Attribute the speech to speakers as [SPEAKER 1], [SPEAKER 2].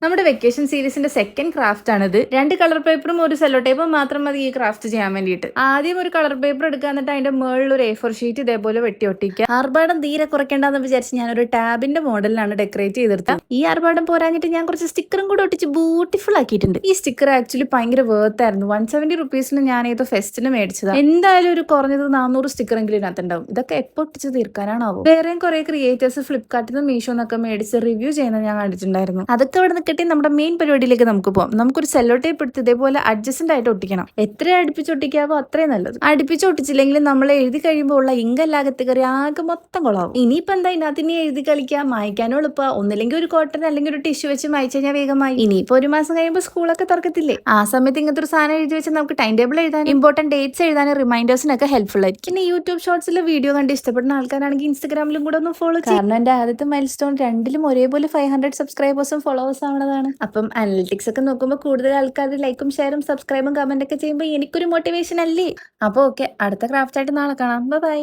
[SPEAKER 1] നമ്മുടെ വെക്കേഷൻ സീരീസിന്റെ second craft ആണിത്. 2 കളർ പേപ്പറും ഒരു സെല്ലോ ടേപ്പും മാത്രം മതി ഈ ക്രാഫ്റ്റ് ചെയ്യാൻ വേണ്ടിയിട്ട്. ആദ്യം ഒരു കളർ പേപ്പർ എടുക്കുക, എന്നിട്ട് അതിന്റെ മുകളിൽ ഒരു A4 ഷീറ്റ് ഇതേപോലെ വെട്ടി ഒട്ടിക്കുക. ആർഭാടം തീരെ കുറയ്ക്കേണ്ടെന്ന് വിചാരിച്ച് ഞാൻ ഒരു ടാബിന്റെ മോഡലിലാണ് ഡെക്കറേറ്റ് ചെയ്തെടുത്തത്. ഈ ആർഭാടം പോരാഞ്ഞിട്ട് ഞാൻ കുറച്ച് സ്റ്റിക്കറും കൂടെ ഒട്ടിച്ച് ബ്യൂട്ടിഫുൾ ആക്കിയിട്ടുണ്ട്. ഈ സ്റ്റിക്കർ ആക്ച്വലി ഭയങ്കര വേർത്ത് ആയിരുന്നു. 170 റുപ്പീസിന് ഞാൻ ഏതോ ഫെസ്റ്റിന് മേടിച്ചതാണ്. എന്തായാലും ഒരു കുറഞ്ഞത് 400 സ്റ്റിക്കർ എങ്കിലും ഇതിനകത്തുണ്ടാവും. ഇതൊക്കെ എപ്പോൾ ഒട്ടിച്ച് തീർക്കാനാണാവോ? വേറെയും കുറെ ക്രിയേറ്റേഴ്സ് ഫ്ലിപ്കാർട്ടിൽ നിന്ന് മീഷോന്നൊക്കെ മേടിച്ച് റിവ്യൂ ചെയ്യുന്നത് ഞാൻ കണ്ടിട്ടുണ്ടായിരുന്നു. അതൊക്കെ അവിടെ നിൽക്കട്ടെ, നമ്മുടെ മെയിൻ പരിപാടിയിലേക്ക് നമുക്ക് പോകാം. നമുക്കൊരു സെല്ലോ ടേപ്പ് എടുത്ത് ഇതേപോലെ അഡ്ജസ്റ്റന്റ് ആയിട്ട് ഒട്ടിക്കണം. എത്ര അടുപ്പിച്ചൊട്ടിക്കാവോ അത്രയും നല്ലത്. അടുപ്പിച്ചൊട്ടിച്ചില്ലെങ്കിൽ നമ്മൾ എഴുതി കഴിയുമ്പോൾ ഉള്ള ഇങ്കല്ലാകത്ത് കയറി ആകെ മൊത്തം കൊളാവും. ഇനിയിപ്പോ എന്താ ഇതിനകത്ത് ഇനി എഴുതി കളിക്കാം, മായ്ക്കാനോ എളുപ്പ. ഒന്നില്ലെങ്കിൽ ഒരു കോട്ടൺ അല്ലെങ്കിൽ ഒരു ടിഷ്യൂ വെച്ച് മായ്ച്ചു കഴിഞ്ഞാൽ വേഗമായി. ഇനിയിപ്പോ ഒരു മാസം കഴിയുമ്പോൾ സ്കൂളൊക്കെ തുറക്കത്തില്ലേ, ആ സമയത്ത് ഇങ്ങനത്തെ ഒരു സാധനം എഴുതി വെച്ചാൽ നമുക്ക് ടൈം ടേബിൾ എഴുതാൻ, ഇമ്പോർട്ടന്റ് ഡേറ്റ്സ് എഴുതാനും റിമൈൻഡേഴ്സിനൊക്കെ ഹെൽപ്ഫുൾ ആയിരിക്കും. പിന്നെ യൂട്യൂബ് ഷോർട്സിലെ വീഡിയോ കണ്ട് ഇഷ്ടപ്പെടുന്ന ആൾക്കാരാണെങ്കിൽ ഇൻസ്റ്റാഗ്രാമിലും കൂടെ ഒന്ന് ഫോളോ ചെയ്യും. കാരണം എന്റെ ആദ്യത്തെ മൈൽ സ്റ്റോൺ രണ്ടിലും ഒരേപോലെ 500 സബ്സ്ക്രൈബേഴ്സും ഫോളോവേഴ്സ് ആവണതാണ്. അപ്പം അനലിറ്റിക്സ് ഒക്കെ നോക്കുമ്പോൾ കൂടുതൽ ആൾക്കാർ ലൈക്കും ഷെയറും സബ്സ്ക്രൈബും കമന്റ് ഒക്കെ ചെയ്യുമ്പോൾ എനിക്കൊരു മോട്ടിവേഷൻ അല്ലേ. അപ്പോൾ ഓക്കെ, അടുത്ത ക്രാഫ്റ്റ് ആയിട്ട് നാളെ കാണാം. ബൈ.